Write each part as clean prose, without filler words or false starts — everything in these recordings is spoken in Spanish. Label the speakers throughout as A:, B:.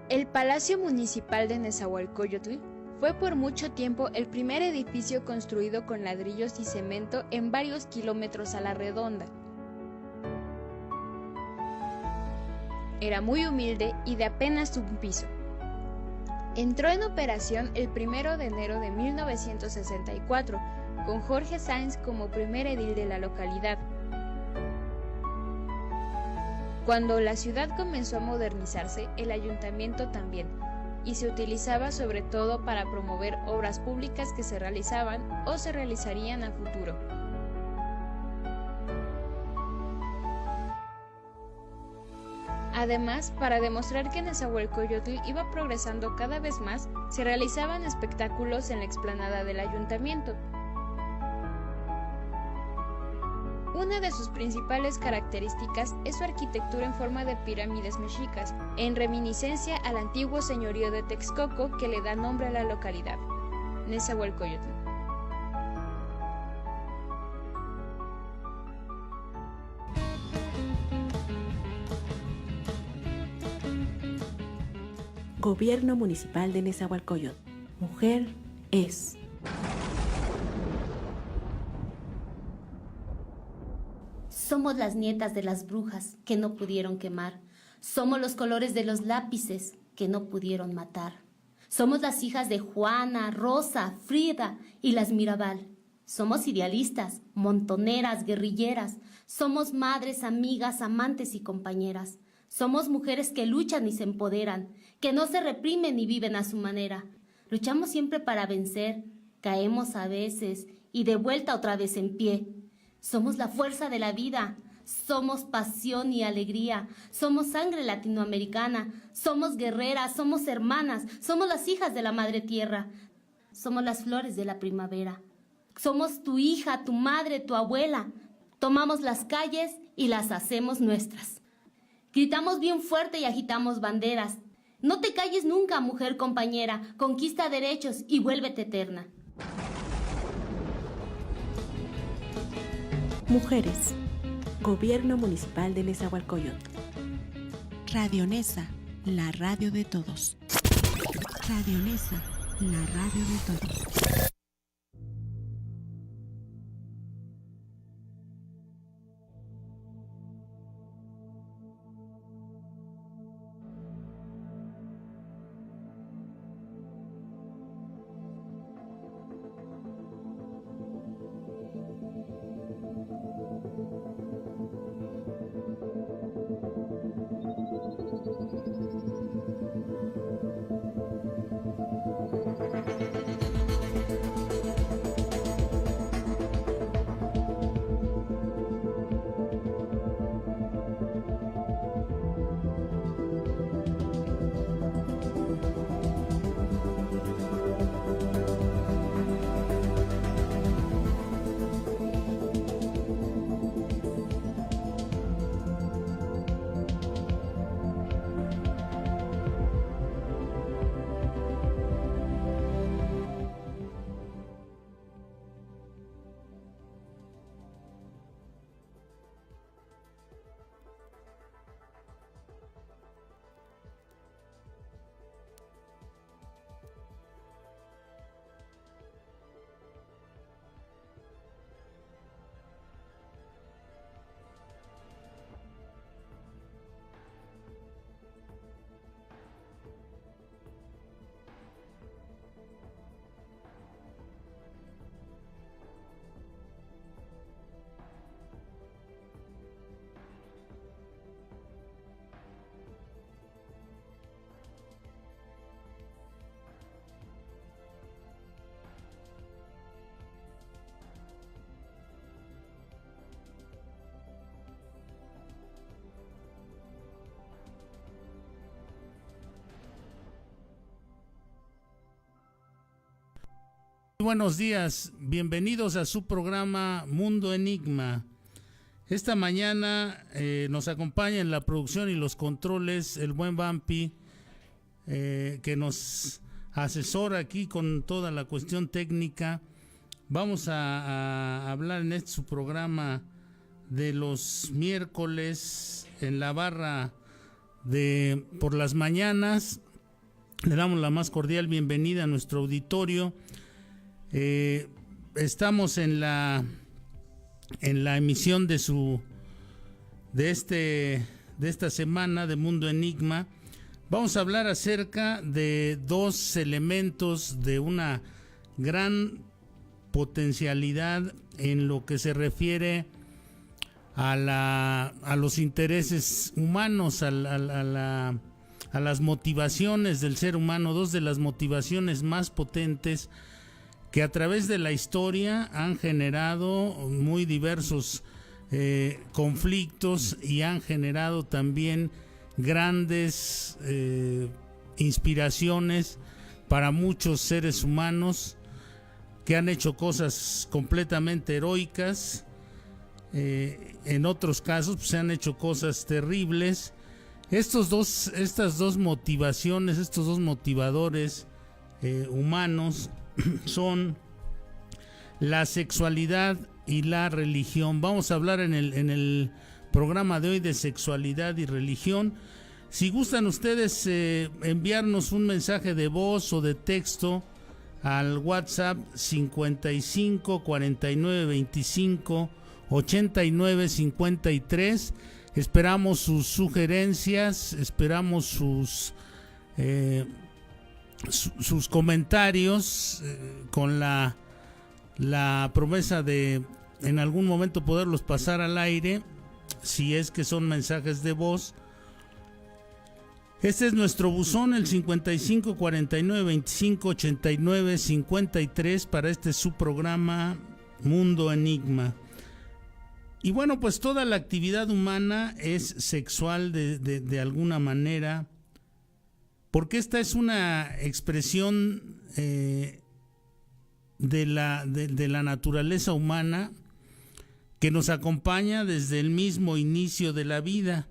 A: El Palacio Municipal de Nezahualcóyotl fue por mucho tiempo el primer edificio construido con ladrillos y cemento en varios kilómetros a la redonda. Era muy humilde y de apenas un piso. Entró en operación el 1 de enero de 1964, con Jorge Sáenz como primer edil de la localidad. Cuando la ciudad comenzó a modernizarse, el ayuntamiento también, y se utilizaba sobre todo para promover obras públicas que se realizaban o se realizarían a futuro. Además, para demostrar que Nezahualcóyotl iba progresando cada vez más, se realizaban espectáculos en la explanada del ayuntamiento. Una de sus principales características es su arquitectura en forma de pirámides mexicas, en reminiscencia al antiguo señorío de Texcoco que le da nombre a la localidad, Nezahualcóyotl.
B: Gobierno Municipal de Nezahualcóyotl. Mujer es.
C: Somos las nietas de las brujas que no pudieron quemar. Somos los colores de los lápices que no pudieron matar. Somos las hijas de Juana, Rosa, Frida y las Mirabal. Somos idealistas, montoneras, guerrilleras. Somos madres, amigas, amantes y compañeras. Somos mujeres que luchan y se empoderan, que no se reprimen y viven a su manera. Luchamos siempre para vencer, caemos a veces y de vuelta otra vez en pie. Somos la fuerza de la vida, somos pasión y alegría, somos sangre latinoamericana, somos guerreras, somos hermanas, somos las hijas de la madre tierra, somos las flores de la primavera. Somos tu hija, tu madre, tu abuela. Tomamos las calles y las hacemos nuestras. Gritamos bien fuerte y agitamos banderas. No te calles nunca, mujer compañera, conquista derechos y vuélvete eterna.
B: Mujeres. Gobierno Municipal de Nezahualcóyotl.
D: Radio Neza, la radio de todos. Radio Neza, la radio de todos.
E: Buenos días, bienvenidos a su programa Mundo Enigma. Esta mañana nos acompaña en la producción y los controles el buen Vampi, que nos asesora aquí con toda la cuestión técnica. Vamos a hablar en este su programa de los miércoles en la barra de por las mañanas. Le damos la más cordial bienvenida a nuestro auditorio. Estamos en la emisión de esta semana de Mundo Enigma. Vamos a hablar acerca de dos elementos de una gran potencialidad en lo que se refiere a los intereses humanos, a las motivaciones del ser humano, dos de las motivaciones más potentes que a través de la historia han generado muy diversos conflictos y han generado también grandes inspiraciones para muchos seres humanos que han hecho cosas completamente heroicas. En otros casos pues, se han hecho cosas terribles. Estas dos motivaciones, estos dos motivadores humanos son la sexualidad y la religión. Vamos a hablar en el programa de hoy de sexualidad y religión. Si gustan ustedes enviarnos un mensaje de voz o de texto al WhatsApp 55 49 25 89 53, esperamos sus sugerencias, esperamos sus comentarios con la promesa de en algún momento poderlos pasar al aire, si es que son mensajes de voz. Este es nuestro buzón, el 55 49 25 89 53, para este su programa Mundo Enigma. Y bueno, pues toda la actividad humana es sexual de alguna manera, porque esta es una expresión de la naturaleza humana que nos acompaña desde el mismo inicio de la vida.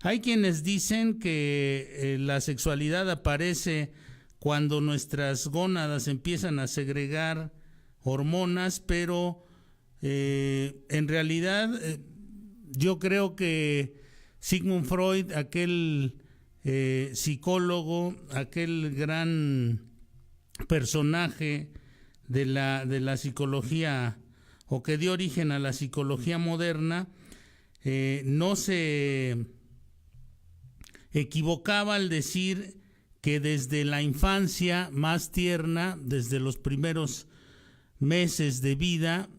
E: Hay quienes dicen que la sexualidad aparece cuando nuestras gónadas empiezan a segregar hormonas, pero en realidad yo creo que Sigmund Freud, aquel psicólogo, aquel gran personaje de la psicología, o que dio origen a la psicología moderna, no se equivocaba al decir que desde la infancia más tierna, desde los primeros meses de vida,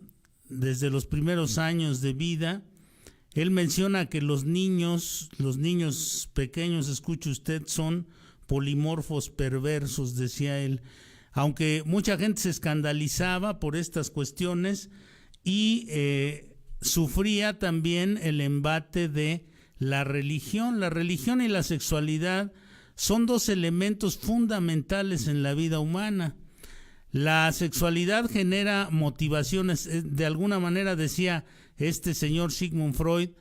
E: desde los primeros años de vida, él menciona que los niños pequeños, escuche usted, son polimorfos perversos, decía él, aunque mucha gente se escandalizaba por estas cuestiones y sufría también el embate de la religión. La religión y la sexualidad son dos elementos fundamentales en la vida humana. La sexualidad genera motivaciones, de alguna manera decía este señor Sigmund Freud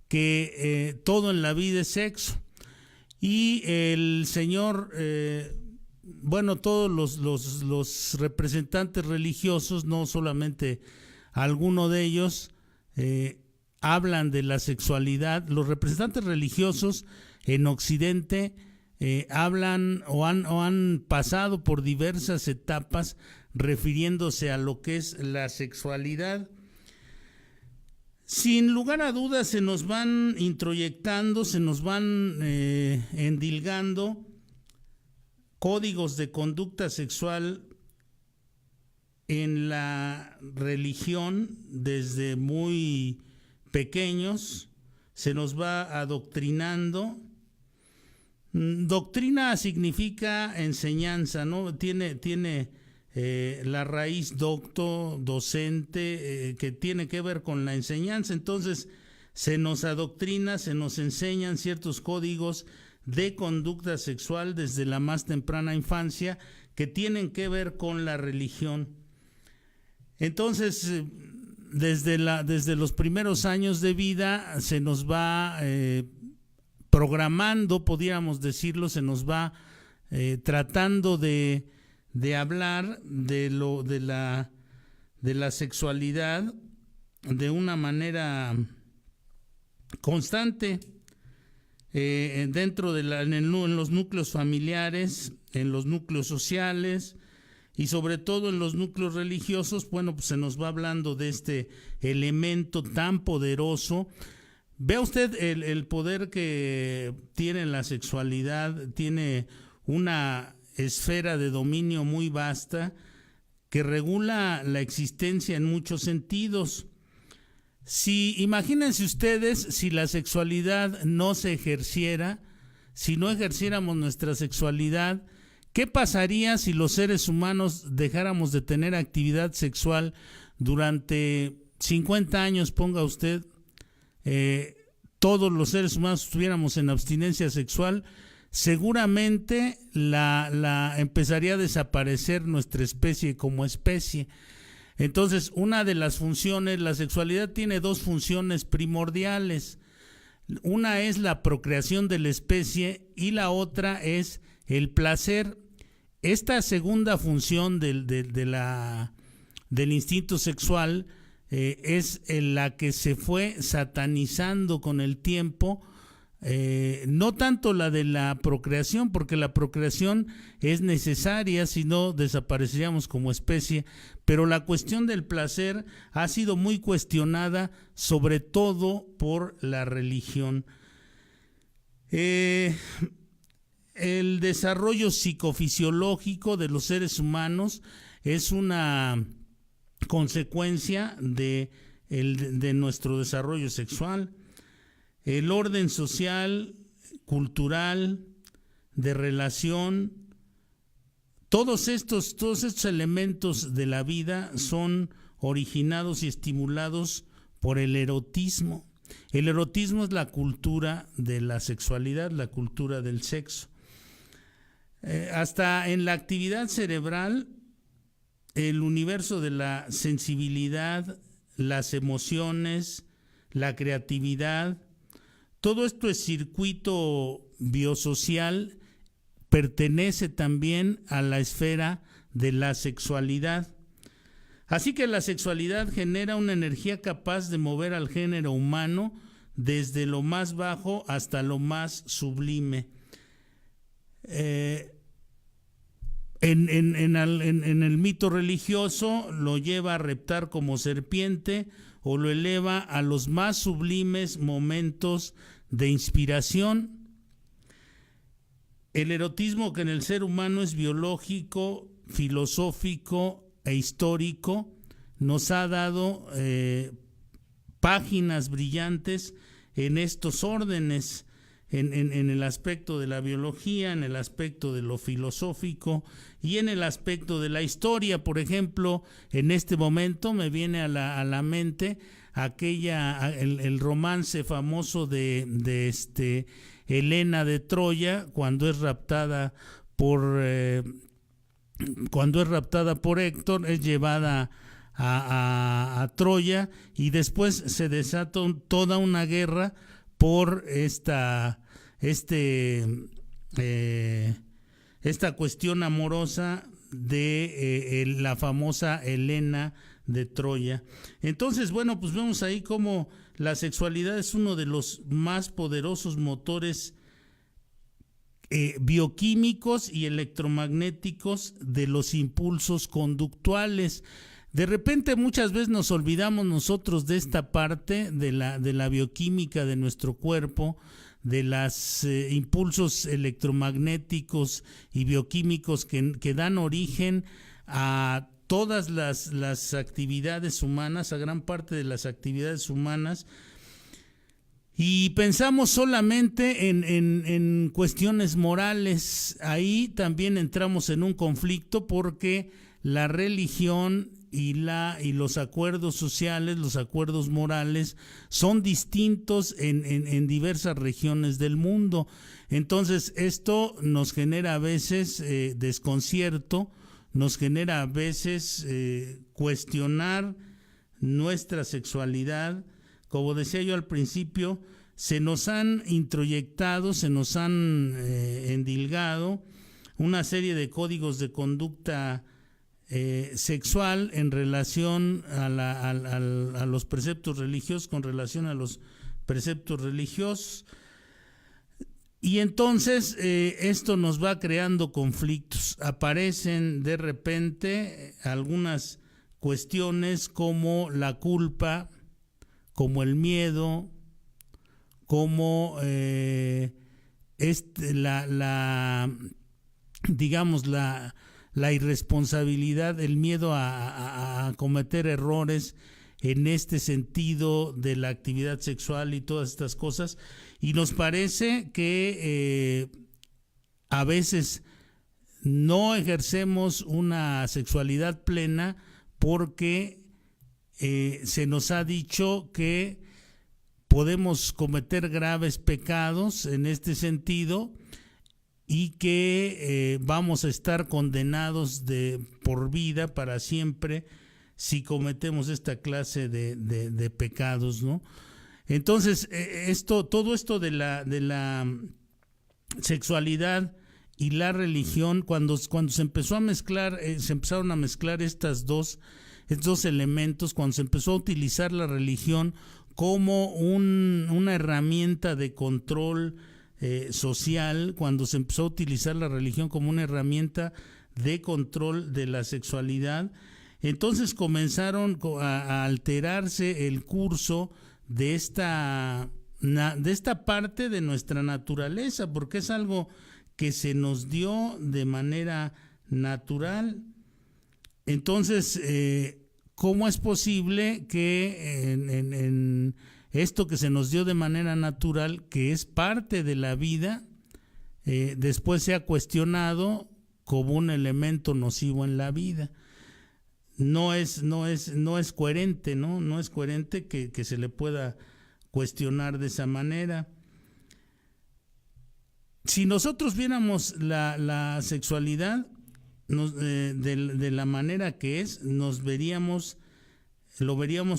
E: que todo en la vida es sexo, y el señor, todos los representantes religiosos, no solamente alguno de ellos, hablan de la sexualidad. Los representantes religiosos en Occidente hablan o han pasado por diversas etapas refiriéndose a lo que es la sexualidad. Sin lugar a dudas se nos van introyectando, se nos van endilgando códigos de conducta sexual en la religión desde muy pequeños, se nos va adoctrinando. Doctrina significa enseñanza, ¿no? Tiene la raíz docto, docente, que tiene que ver con la enseñanza. Entonces se nos adoctrina, se nos enseñan ciertos códigos de conducta sexual desde la más temprana infancia que tienen que ver con la religión. Entonces desde los primeros años de vida se nos va programando, podríamos decirlo, se nos va tratando de hablar de la dentro en los núcleos familiares, en los núcleos sociales y sobre todo en los núcleos religiosos. Bueno, pues se nos va hablando de este elemento tan poderoso. Vea usted el poder que tiene la sexualidad, tiene una esfera de dominio muy vasta que regula la existencia en muchos sentidos. Imagínense ustedes si la sexualidad no se ejerciera, si no ejerciéramos nuestra sexualidad, ¿qué pasaría si los seres humanos dejáramos de tener actividad sexual durante 50 años, ponga usted? Todos los seres humanos estuviéramos en abstinencia sexual, seguramente empezaría a desaparecer nuestra especie como especie. Entonces, una de las funciones, la sexualidad tiene dos funciones primordiales. Una es la procreación de la especie y la otra es el placer. Esta segunda función del instinto sexual es la que se fue satanizando con el tiempo. No tanto la de la procreación, porque la procreación es necesaria, si no desapareceríamos como especie, pero la cuestión del placer ha sido muy cuestionada, sobre todo por la religión. El desarrollo psicofisiológico de los seres humanos es una consecuencia de nuestro desarrollo sexual. El orden social, cultural, de relación, todos estos elementos de la vida son originados y estimulados por el erotismo. El erotismo es la cultura de la sexualidad, la cultura del sexo. Hasta en la actividad cerebral, el universo de la sensibilidad, las emociones, la creatividad, todo esto es circuito biosocial, pertenece también a la esfera de la sexualidad. Así que la sexualidad genera una energía capaz de mover al género humano desde lo más bajo hasta lo más sublime. En el mito religioso lo lleva a reptar como serpiente o lo eleva a los más sublimes momentos de inspiración. El erotismo, que en el ser humano es biológico, filosófico e histórico, nos ha dado páginas brillantes en estos órdenes, en el aspecto de la biología, en el aspecto de lo filosófico y en el aspecto de la historia. Por ejemplo, en este momento me viene a la mente el romance famoso de Helena de Troya, cuando es raptada por Héctor, es llevada a Troya y después se desata toda una guerra por esta cuestión amorosa de la famosa Helena de Troya. Entonces, bueno, pues vemos ahí cómo la sexualidad es uno de los más poderosos motores bioquímicos y electromagnéticos de los impulsos conductuales. De repente muchas veces nos olvidamos nosotros de esta parte de la bioquímica de nuestro cuerpo, de los impulsos electromagnéticos y bioquímicos que dan origen a todas las actividades humanas, a gran parte de las actividades humanas, y pensamos solamente en cuestiones morales. Ahí también entramos en un conflicto porque la religión y los acuerdos sociales, los acuerdos morales son distintos en diversas regiones del mundo. Entonces esto nos genera a veces desconcierto, nos genera a veces cuestionar nuestra sexualidad. Como decía yo al principio, se nos han introyectado, se nos han endilgado una serie de códigos de conducta sexual en relación a los preceptos religiosos, con relación a los preceptos religiosos. Y entonces esto nos va creando conflictos. Aparecen de repente algunas cuestiones como la culpa, como el miedo, como digamos la irresponsabilidad, el miedo a cometer errores en este sentido de la actividad sexual y todas estas cosas. Y nos parece que a veces no ejercemos una sexualidad plena porque se nos ha dicho que podemos cometer graves pecados en este sentido y que vamos a estar condenados por vida, para siempre, si cometemos esta clase de pecados, ¿no? Entonces, todo esto de la sexualidad y la religión, cuando se empezó a mezclar, se empezaron a mezclar estos dos elementos, cuando se empezó a utilizar la religión como una herramienta de control social, cuando se empezó a utilizar la religión como una herramienta de control de la sexualidad, entonces comenzaron a alterarse el curso de esta parte de nuestra naturaleza, porque es algo que se nos dio de manera natural. Entonces, ¿cómo es posible que en esto que se nos dio de manera natural, que es parte de la vida, después sea cuestionado como un elemento nocivo en la vida? No es coherente, ¿no? No es coherente que se le pueda cuestionar de esa manera. Si nosotros viéramos la sexualidad de la manera que es, lo veríamos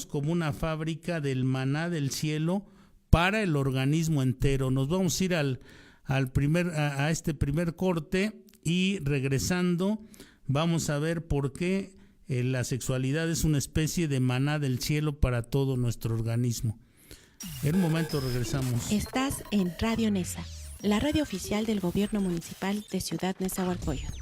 E: como una fábrica del maná del cielo para el organismo entero. Nos vamos a ir a este primer corte, y regresando vamos a ver por qué la sexualidad es una especie de maná del cielo para todo nuestro organismo. En un momento regresamos.
B: Estás en Radio Nesa, la radio oficial del Gobierno Municipal de Ciudad Nezahualcóyotl.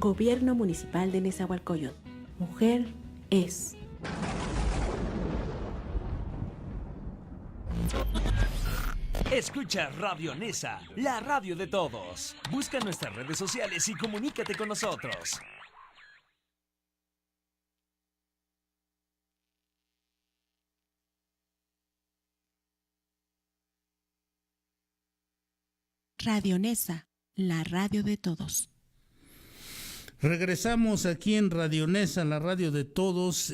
B: Gobierno Municipal de Nezahualcóyotl. Mujer es.
F: Escucha Radio Nesa, la radio de todos. Busca nuestras redes sociales y comunícate con nosotros.
D: Radio Nesa, la radio de todos.
E: Regresamos aquí en Radio Nesa, la radio de todos.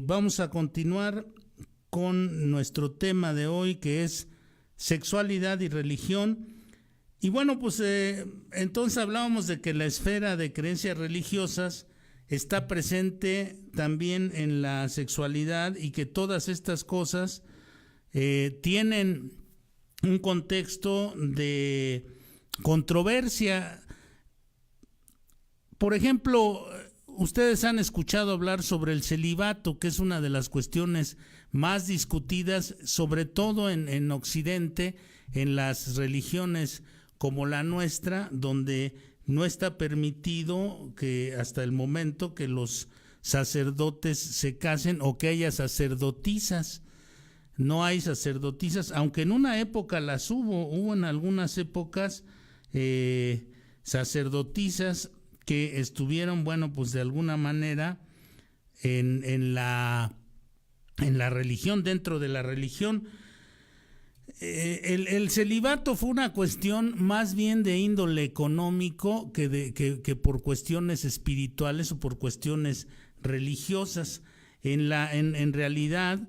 E: Vamos a continuar con nuestro tema de hoy, que es sexualidad y religión. Y bueno, pues entonces hablábamos de que la esfera de creencias religiosas está presente también en la sexualidad y que todas estas cosas tienen un contexto de controversia. Por ejemplo, ustedes han escuchado hablar sobre el celibato, que es una de las cuestiones más discutidas, sobre todo en Occidente, en las religiones como la nuestra, donde no está permitido que hasta el momento que los sacerdotes se casen o que haya sacerdotisas. No hay sacerdotisas, aunque en una época las hubo en algunas épocas sacerdotisas que estuvieron, bueno, pues de alguna manera en la religión, dentro de la religión. El celibato fue una cuestión más bien de índole económico que por cuestiones espirituales o por cuestiones religiosas. En realidad,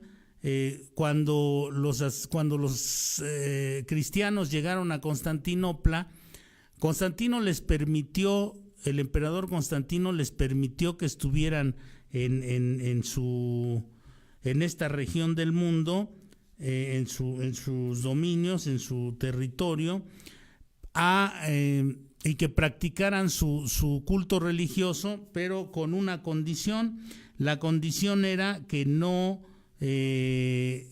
E: cuando los cristianos llegaron a Constantinopla, el emperador Constantino les permitió que estuvieran en esta región del mundo, en sus dominios, en su territorio, y que practicaran su culto religioso, pero con una condición. La condición era que no, él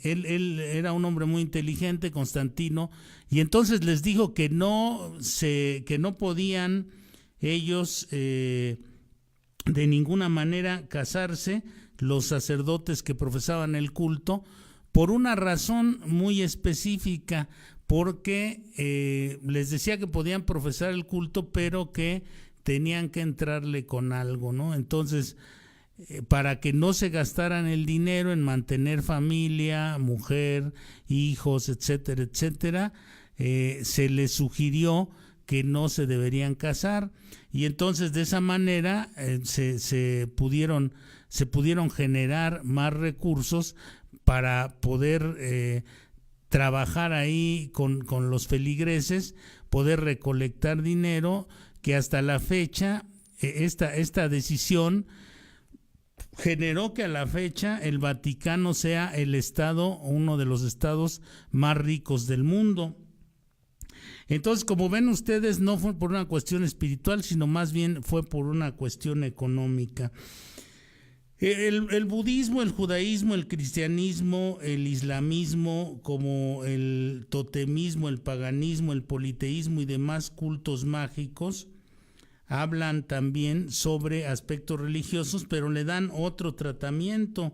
E: era un hombre muy inteligente, Constantino, y entonces les dijo que no podían ellos de ninguna manera casarse, los sacerdotes que profesaban el culto, por una razón muy específica, porque les decía que podían profesar el culto, pero que tenían que entrarle con algo, ¿no? Entonces, para que no se gastaran el dinero en mantener familia, mujer, hijos, etcétera, etcétera, se les sugirió que no se deberían casar, y entonces de esa manera se pudieron generar más recursos para poder trabajar ahí con los feligreses, poder recolectar dinero, que hasta la fecha esta decisión generó que a la fecha el Vaticano sea el estado, uno de los estados más ricos del mundo. Entonces, como ven ustedes, no fue por una cuestión espiritual, sino más bien fue por una cuestión económica. El budismo, el judaísmo, el cristianismo, el islamismo, como el totemismo, el paganismo, el politeísmo y demás cultos mágicos, hablan también sobre aspectos religiosos, pero le dan otro tratamiento.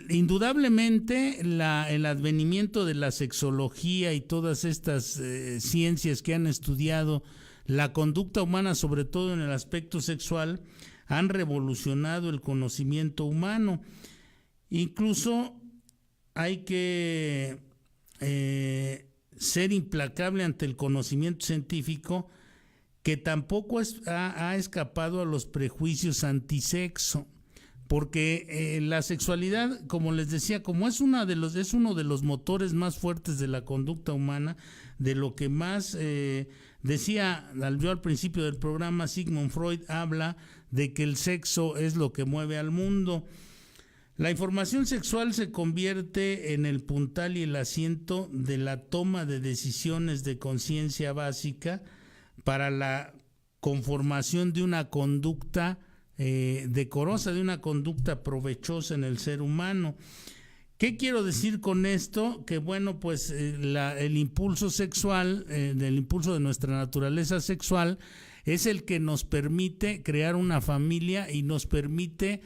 E: Indudablemente el advenimiento de la sexología y todas estas ciencias que han estudiado la conducta humana, sobre todo en el aspecto sexual, han revolucionado el conocimiento humano. Incluso hay que ser implacable ante el conocimiento científico, que tampoco ha escapado a los prejuicios antisexo, porque la sexualidad, como les decía, como es uno de los motores más fuertes de la conducta humana, de lo que más decía yo al principio del programa, Sigmund Freud habla de que el sexo es lo que mueve al mundo. La información sexual se convierte en el puntal y el asiento de la toma de decisiones de conciencia básica para la conformación de una conducta decorosa, de una conducta provechosa en el ser humano, ¿Qué quiero decir con esto? Que bueno, pues el impulso sexual, el impulso de nuestra naturaleza sexual es el que nos permite crear una familia y nos permite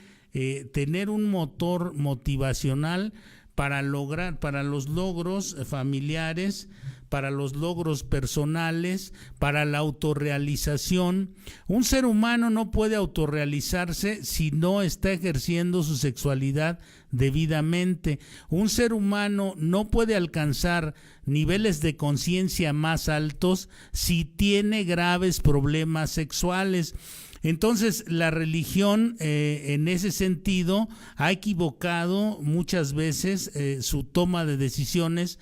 E: tener un motor motivacional para los logros familiares, para los logros personales, para la autorrealización. Un ser humano no puede autorrealizarse si no está ejerciendo su sexualidad debidamente. Un ser humano no puede alcanzar niveles de conciencia más altos si tiene graves problemas sexuales. Entonces, la religión en ese sentido ha equivocado muchas veces su toma de decisiones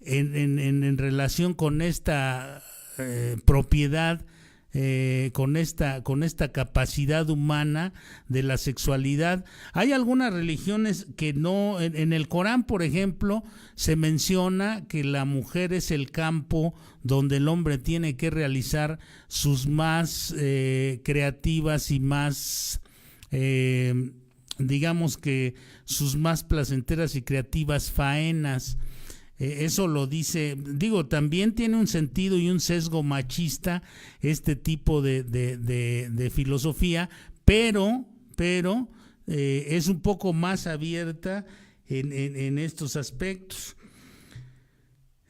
E: en relación con esta propiedad, con esta capacidad humana de la sexualidad. Hay algunas religiones que no, en el Corán, por ejemplo, se menciona que la mujer es el campo donde el hombre tiene que realizar sus más creativas y más, digamos que sus más placenteras y creativas faenas. Eso lo dice, también tiene un sentido y un sesgo machista este tipo de filosofía, pero es un poco más abierta en estos aspectos.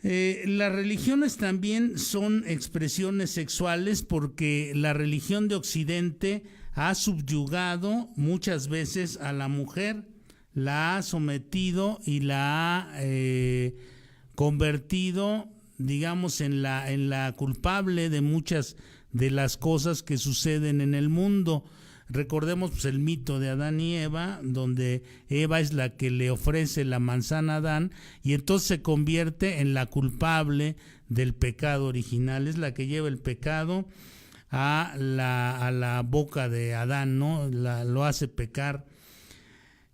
E: Las religiones también son expresiones sexuales porque la religión de Occidente ha subyugado muchas veces a la mujer, la ha sometido y la ha convertido, digamos, en la culpable de muchas de las cosas que suceden en el mundo. Recordemos pues, el mito de Adán y Eva, donde Eva es la que le ofrece la manzana a Adán y entonces se convierte en la culpable del pecado original, es la que lleva el pecado a la boca de Adán, ¿no? Lo hace pecar.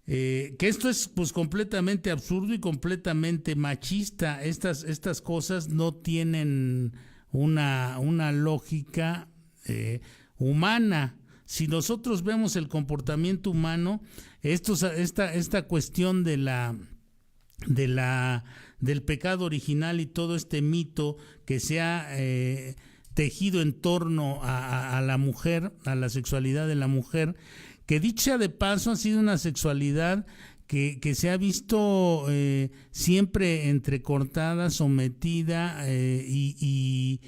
E: Que esto es pues completamente absurdo y completamente machista. Estas cosas no tienen una lógica humana. Si nosotros vemos el comportamiento humano, esta cuestión del pecado original y todo este mito que se ha tejido en torno a la mujer, a la sexualidad de la mujer, que dicho sea de paso ha sido una sexualidad que se ha visto siempre entrecortada, sometida y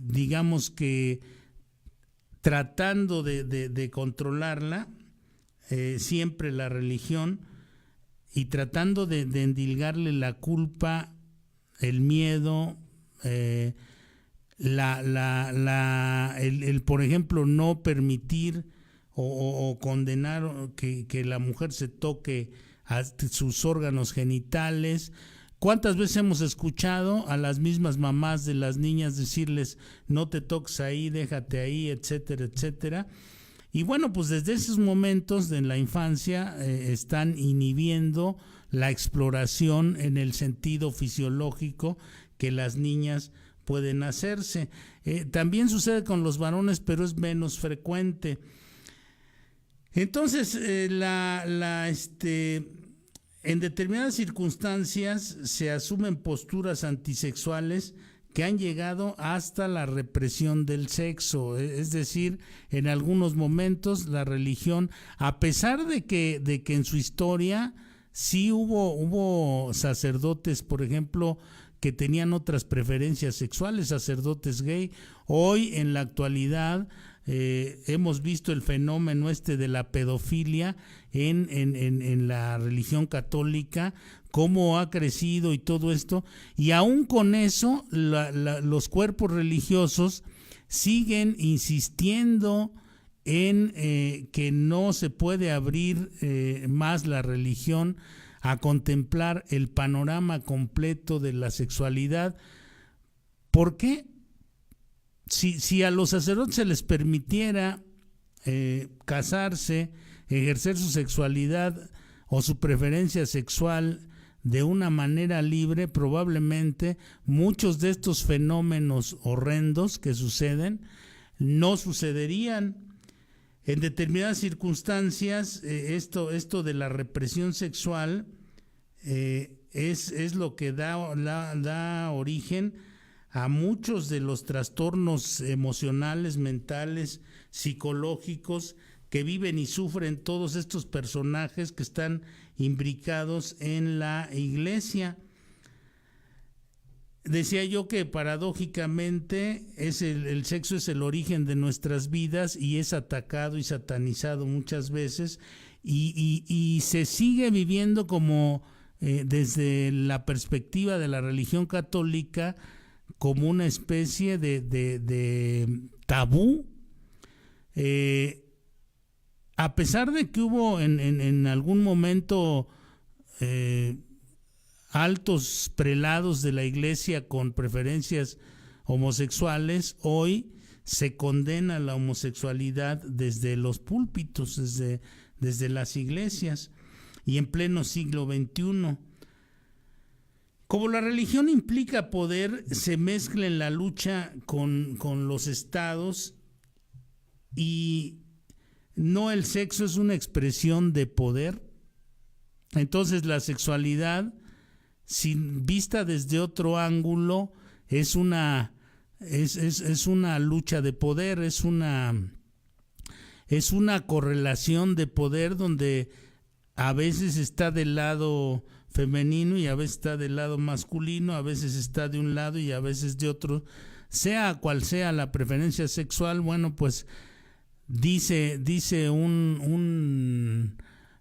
E: digamos que tratando de controlarla, siempre la religión, y tratando de endilgarle la culpa, el miedo, el por ejemplo no permitir o condenar que la mujer se toque a sus órganos genitales. ¿Cuántas veces hemos escuchado a las mismas mamás de las niñas decirles no te toques ahí, déjate ahí, etcétera, etcétera? Y bueno, pues desde esos momentos de la infancia están inhibiendo la exploración en el sentido fisiológico que las niñas pueden hacerse. También sucede con los varones, pero es menos frecuente. Entonces, en determinadas circunstancias se asumen posturas antisexuales que han llegado hasta la represión del sexo, es decir, en algunos momentos la religión, a pesar de que en su historia sí hubo sacerdotes, por ejemplo, que tenían otras preferencias sexuales, sacerdotes gay. Hoy, en la actualidad, hemos visto el fenómeno de la pedofilia en la religión católica, cómo ha crecido y todo esto, y aún con eso los cuerpos religiosos siguen insistiendo en que no se puede abrir más la religión a contemplar el panorama completo de la sexualidad. ¿Por qué? Si a los sacerdotes se les permitiera casarse, ejercer su sexualidad o su preferencia sexual de una manera libre, probablemente muchos de estos fenómenos horrendos que suceden no sucederían. En determinadas circunstancias, esto de la represión sexual es lo que da origen a muchos de los trastornos emocionales, mentales, psicológicos que viven y sufren todos estos personajes que están imbricados en la iglesia. Decía yo que paradójicamente el sexo es el origen de nuestras vidas y es atacado y satanizado muchas veces y se sigue viviendo como desde la perspectiva de la religión católica como una especie de tabú. A pesar de que hubo en algún momento altos prelados de la iglesia con preferencias homosexuales, hoy se condena la homosexualidad desde los púlpitos, desde las iglesias y en pleno siglo XXI. Como la religión implica poder, se mezcla en la lucha con los estados y no el sexo es una expresión de poder. Entonces la sexualidad, sin vista desde otro ángulo, es una lucha de poder, es una correlación de poder donde a veces está del lado femenino y a veces está del lado masculino, a veces está de un lado y a veces de otro. Sea cual sea la preferencia sexual, bueno, pues dice un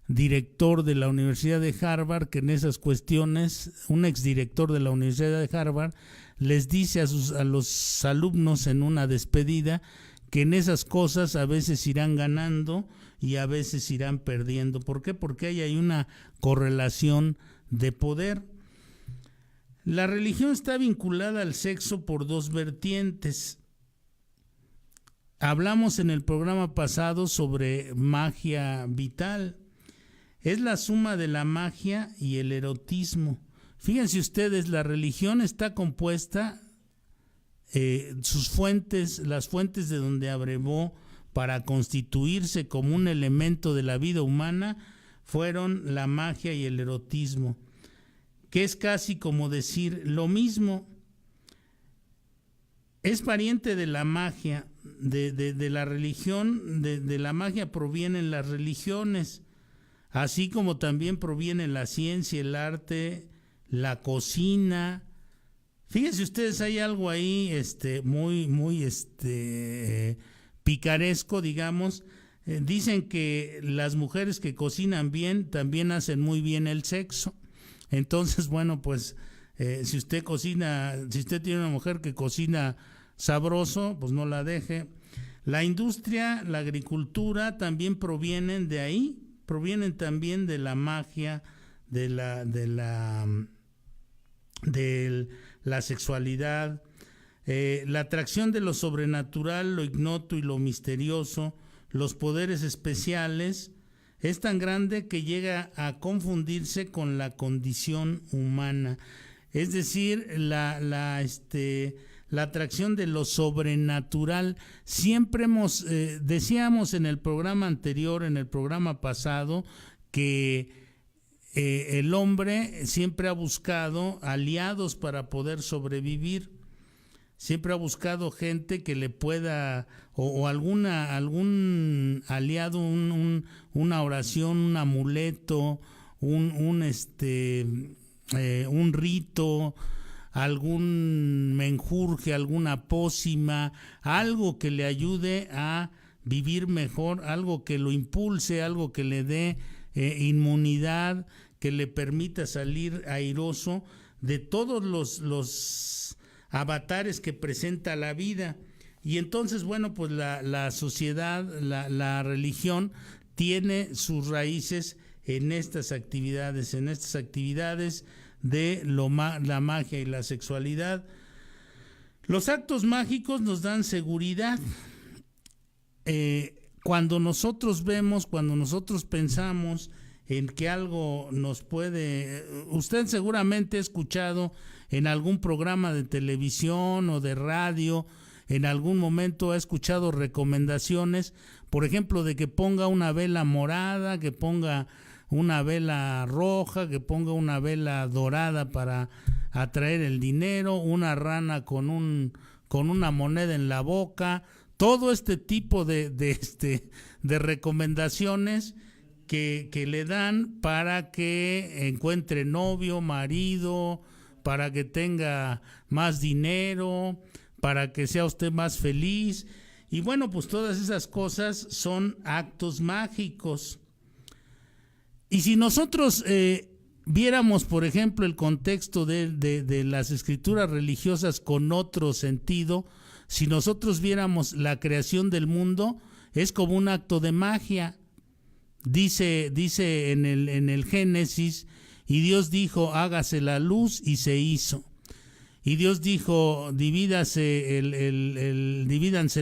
E: director de la Universidad de Harvard que en esas cuestiones, un exdirector de la Universidad de Harvard, les dice a los alumnos en una despedida que en esas cosas a veces irán ganando y a veces irán perdiendo. ¿Por qué? Porque ahí hay una correlación de poder. La religión está vinculada al sexo por dos vertientes. Hablamos en el programa pasado sobre magia vital. Es la suma de la magia y el erotismo. Fíjense ustedes, la religión está compuesta, las fuentes de donde abrevó para constituirse como un elemento de la vida humana fueron la magia y el erotismo, que es casi como decir lo mismo. Es pariente de la magia, de la religión, de la magia provienen las religiones, así como también proviene la ciencia, el arte, la cocina. Fíjense ustedes, hay algo ahí muy picaresco, digamos. Dicen que las mujeres que cocinan bien también hacen muy bien el sexo. Entonces, bueno, pues si usted tiene una mujer que cocina sabroso, pues no la deje. La industria, la agricultura también provienen de ahí, provienen también de la magia, de la sexualidad, la atracción de lo sobrenatural, lo ignoto y lo misterioso, los poderes especiales, es tan grande que llega a confundirse con la condición humana. Es decir, la atracción de lo sobrenatural. Siempre decíamos en el programa anterior, en el programa pasado, que el hombre siempre ha buscado aliados para poder sobrevivir. Siempre ha buscado gente que le pueda, o algún aliado, una oración, un amuleto, un rito, algún menjurje, alguna pócima, algo que le ayude a vivir mejor, algo que lo impulse, algo que le dé inmunidad, que le permita salir airoso de todos los avatares que presenta la vida. Y entonces, bueno, pues la sociedad, la religión tiene sus raíces en estas actividades de la magia y la sexualidad. Los actos mágicos nos dan seguridad. Cuando nosotros pensamos en que algo nos puede... Usted seguramente ha escuchado en algún programa de televisión o de radio en algún momento ha escuchado recomendaciones, por ejemplo, de que ponga una vela morada, que ponga una vela roja, que ponga una vela dorada para atraer el dinero, una rana con una moneda en la boca, todo este tipo de recomendaciones que le dan para que encuentre novio, marido, para que tenga más dinero, para que sea usted más feliz. Y bueno, pues todas esas cosas son actos mágicos. Y si nosotros viéramos, por ejemplo, el contexto de las escrituras religiosas con otro sentido, si nosotros viéramos la creación del mundo, es como un acto de magia. Dice en el Génesis, y Dios dijo, hágase la luz, y se hizo. Y Dios dijo, divídanse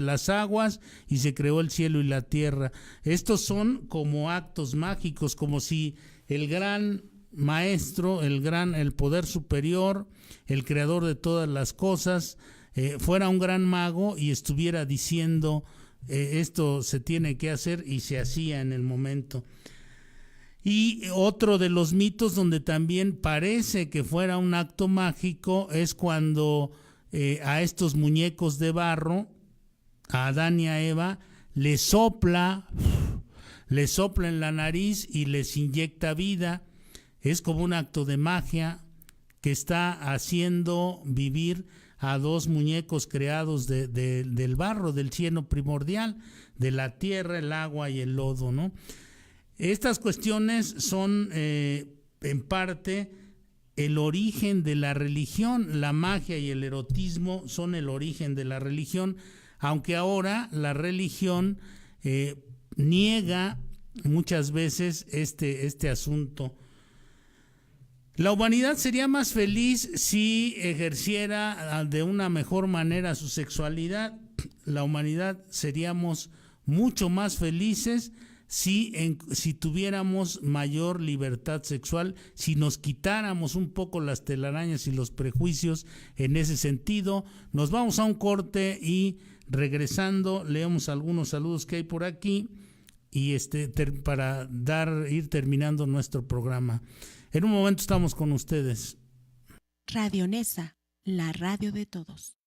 E: las aguas, y se creó el cielo y la tierra. Estos son como actos mágicos, como si el gran maestro, el poder superior, el creador de todas las cosas, fuera un gran mago y estuviera diciendo, esto se tiene que hacer, y se hacía en el momento. Y otro de los mitos donde también parece que fuera un acto mágico es cuando a estos muñecos de barro, a Adán y a Eva, les sopla en la nariz y les inyecta vida. Es como un acto de magia que está haciendo vivir a dos muñecos creados del barro, del cieno primordial, de la tierra, el agua y el lodo, ¿no? Estas cuestiones son en parte el origen de la religión. La magia y el erotismo son el origen de la religión, aunque ahora la religión niega muchas veces este asunto. La humanidad sería más feliz si ejerciera de una mejor manera su sexualidad. La humanidad seríamos mucho más felices si tuviéramos mayor libertad sexual, si nos quitáramos un poco las telarañas y los prejuicios en ese sentido. Nos vamos a un corte y regresando leemos algunos saludos que hay por aquí y para ir terminando nuestro programa. En un momento estamos con ustedes.
D: Radio Nesa, la radio de todos.